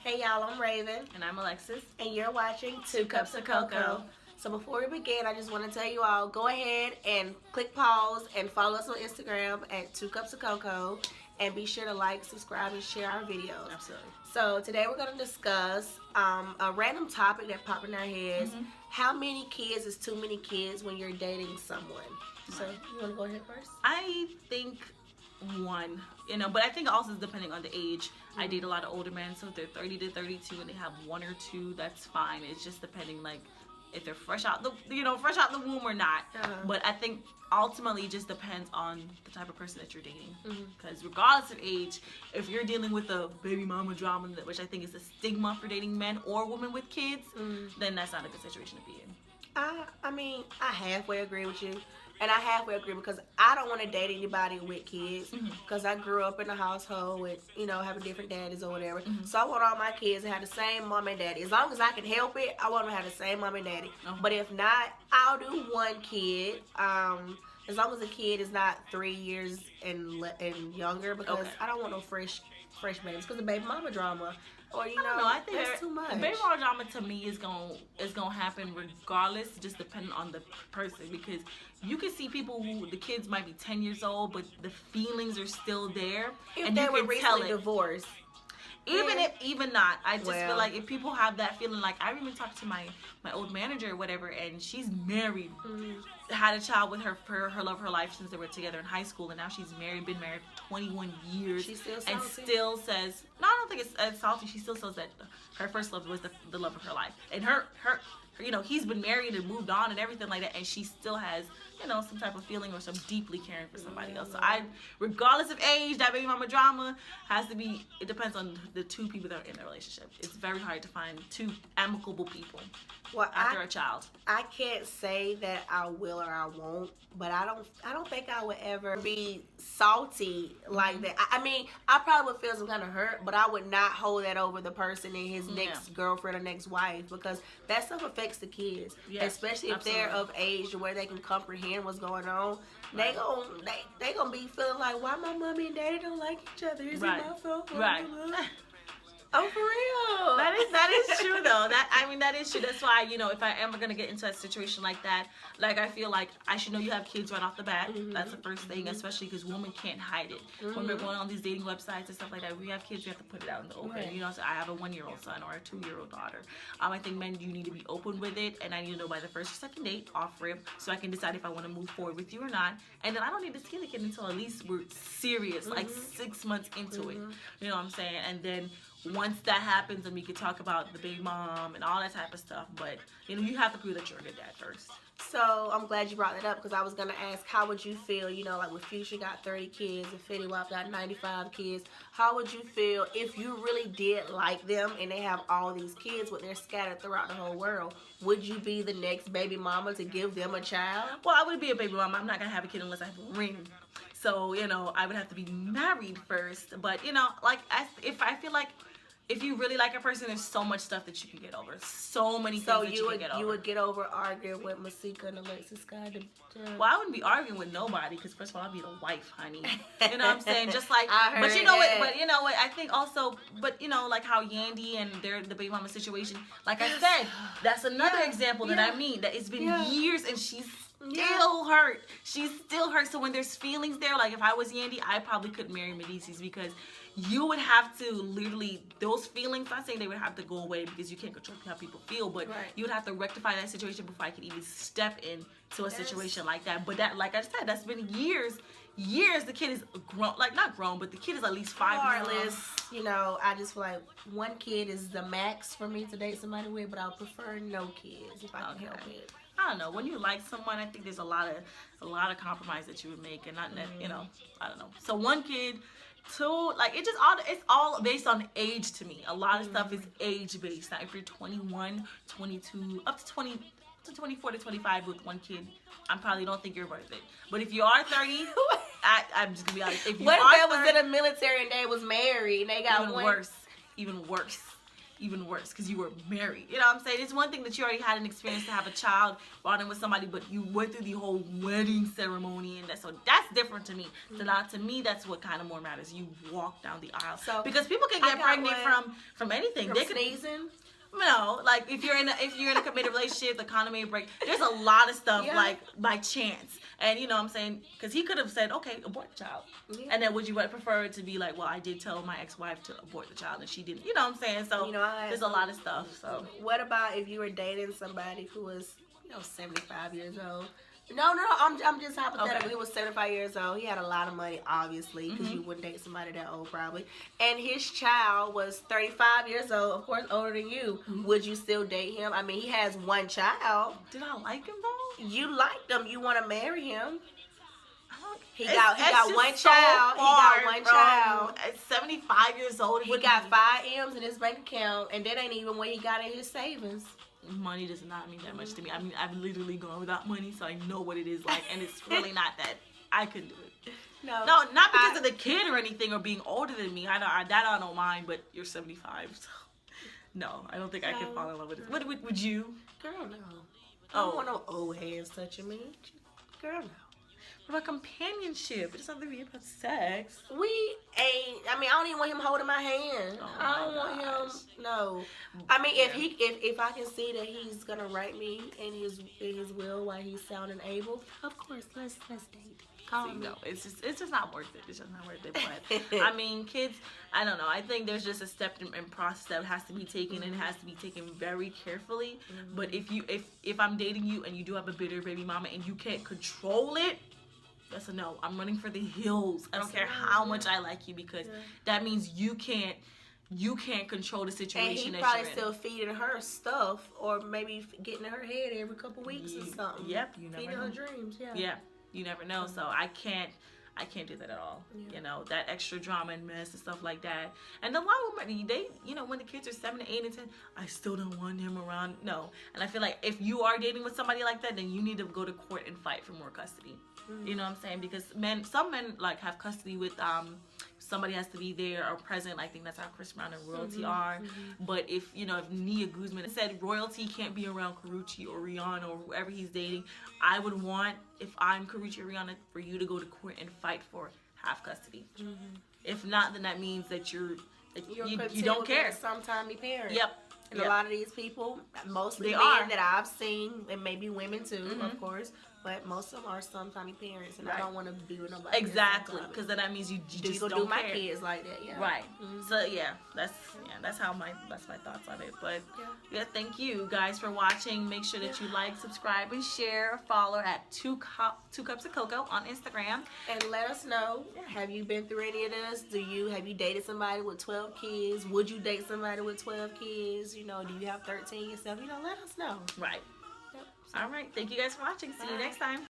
Hey y'all, I'm Raven, And I'm Alexis. and you're watching Two Cups of Cocoa. So before we begin, I just want to tell you all, go ahead and click pause and follow us on Instagram at Two Cups of Cocoa, and be sure to like, subscribe, and share our videos. Absolutely. So today we're going to discuss a random topic that popped in our heads. How many kids is too many kids when you're dating someone? So you want to go ahead first? I think one, but I think also it's depending on the age. I date a lot of older men, so if they're 30 to 32 and they have one or two, that's fine. It's just depending, like, if they're fresh out the womb or not. But I think ultimately it just depends on the type of person that you're dating. Because regardless of age, if you're dealing with a baby mama drama, which I think is a stigma for dating men or women with kids, then that's not a good situation to be in. I mean, I halfway agree with you. And I halfway agree because I don't want to date anybody with kids because I grew up in a household with, having different daddies or whatever. So I want all my kids to have the same mom and daddy. As long as I can help it, I want them to have the same mom and daddy. But if not, I'll do one kid. As long as the kid is not 3 years and younger, because I don't want no fresh babies because the baby mama drama. Or I think that's too much. Baby mama drama to me is gonna happen regardless, just depending on the person, because you can see people who the kids might be 10 years old, but the feelings are still there, If and they you were can recently tell it. Divorced. Even not, I just feel like if people have that feeling, like I even talked to my old manager or whatever, and she's married, had a child with her love of her life since they were together in high school, and now she's married, been married for 21 years, She's still and salty? still says, no, I don't think it's salty. She still says that her first love was the love of her life, and her he's been married and moved on and everything like that, and she still has some type of feeling or some deeply caring for somebody else. So regardless of age, that baby mama drama has to be. It depends on the two people that are in the relationship. It's very hard to find two amicable people after a child. I can't say that I will or I won't, but I don't think I would ever be salty like that. I mean, I probably would feel some kind of hurt, but I would not hold that over the person and his next girlfriend or next wife, because that stuff affects the kids, especially if they're of age where they can comprehend what's going on. They gonna be feeling like, why my mommy and daddy don't like each other? Is it my fault? Right. Oh, for real. That is true though. That is true. That's why, if I am gonna get into a situation like that, like I feel like I should know you have kids right off the bat. That's the first thing, especially because women can't hide it. When we're going on these dating websites and stuff like that, we have kids, we have to put it out in the open. Right. So I have a 1-year-old son or a 2-year-old daughter. I think men, you need to be open with it, and I need to know by the first or second date off rip, so I can decide if I want to move forward with you or not. And then I don't need to see the kid until at least we're serious, like 6 months into it. You know what I'm saying? And then once that happens, and we can talk about the baby mom and all that type of stuff, but you have to prove that you're a good dad first. So I'm glad you brought that up, because I was gonna ask, how would you feel, like with Future got 30 kids and Fetty Wap got 95 kids, how would you feel if you really did like them and they have all these kids, but they're scattered throughout the whole world? Would you be the next baby mama to give them a child? Well, I would be a baby mama. I'm not gonna have a kid unless I have a ring. So, I would have to be married first. But, if I feel like if you really like a person, there's so much stuff that you can get over. So many things that you can get over. You would get over arguing with Masika and Alexis Scott. Well, I wouldn't be arguing with nobody, because first of all, I'd be the wife, honey. You know what I'm saying? Just like, but you know what? I think also, like how Yandy and the baby mama situation. Like I said, that's another example that I mean, that it's been years and she's still hurt. She's still hurt. So when there's feelings there, like if I was Yandy, I probably couldn't marry Medicis, because you would have to literally, those feelings, not saying they would have to go away because you can't control how people feel, but you would have to rectify that situation before I could even step into a situation like that. But that, like I said, that's been years. The kid is grown, like not grown, but the kid is at least 5 years old. I just feel like one kid is the max for me to date somebody with, but I would prefer no kids if I can help it. I don't know. When you like someone, I think there's a lot of compromise that you would make, and not that I don't know. So one kid, two, like it's all based on age to me. A lot of stuff is age based. Now, if you're 21, 22, up to 20. To 24 to 25 with one kid, I probably don't think you're worth it. But if you are 30, I'm just gonna be honest. If you what are if they was in the military and they was married and they got even worse. even worse because you were married. You know what I'm saying? It's one thing that you already had an experience to have a child bonding with somebody, but you went through the whole wedding ceremony, and so that's different to me. So now to me, that's what kind of more matters. You walk down the aisle, so because people can get pregnant from anything. From they can sneezing. No, like if you're in a committed relationship, the condom may break. There's a lot of stuff like by chance, and you know what I'm saying, because he could have said, okay, abort the child, and then would you prefer it to be like, well, I did tell my ex-wife to abort the child and she didn't. You know what I'm saying? So there's a lot of stuff. So what about if you were dating somebody who was 75 years old? No, I'm just hypothetical. Okay. He was 75 years old. He had a lot of money, obviously, because you wouldn't date somebody that old, probably. And his child was 35 years old, of course, older than you. Would you still date him? I mean, he has one child. Did I like him, though? You liked him. You want to marry him. He got one child. He got one child. At 75 years old. He got 5 M's in his bank account, and that ain't even what he got in his savings. Money does not mean that much to me. I mean, I've literally gone without money, so I know what it is like, and it's really not that I could do it. No, not because of the kid or anything or being older than me. I don't mind, but you're 75, so no, I don't think I could fall in love with it. What would you? Girl, no. I don't want no old hands touching me. Girl, no. What about companionship? It doesn't have to be about sex. I don't even want him holding my hand. I don't want him. No. I mean, if I can see that he's gonna write me in his will while he's sound and able, of course, let's date. No, it's just not worth it. It's just not worth it. But I mean, kids, I don't know. I think there's just a step and process that has to be taken, and it has to be taken very carefully. But if I'm dating you and you do have a bitter baby mama and you can't control it, that's a no. I'm running for the hills. I don't care how much I like you, because that means you can't control the situation. And he probably still feeding her stuff, or maybe getting in her head every couple weeks or something. Yep, you never know. Feeding her dreams. Yeah, you never know. So I can't do that at all. Yeah. You know, that extra drama and mess and stuff like that. And a lot of women, when the kids are 7, 8, and 10, I still don't want him around. No. And I feel like if you are dating with somebody like that, then you need to go to court and fight for more custody. You know what I'm saying? Because some men like have custody with somebody has to be there or present. I think that's how Chris Brown and Royalty are. But if Nia Guzman said Royalty can't be around Karrueche or Rihanna or whoever he's dating, I would want, if I'm Karrueche or Rihanna, for you to go to court and fight for half custody. If not, then that means that you don't care. Sometime parent. Yep. And a lot of these people, mostly men that I've seen, and maybe women too, of course, but most of them are sometimey parents, and I don't want to be with nobody. Exactly, because then that means you just don't do my care. Kids like that. Yeah. Right. So that's my thoughts on it. But thank you guys for watching. Make sure that you like, subscribe, and share. Follow at 2 Cups of Cocoa on Instagram, and let us know. Have you been through any of this? Have you dated somebody with 12 kids? Would you date somebody with 12 kids? Do you have 13 yourself? Let us know. Right. Yep. All right. Thank you guys for watching. See you next time.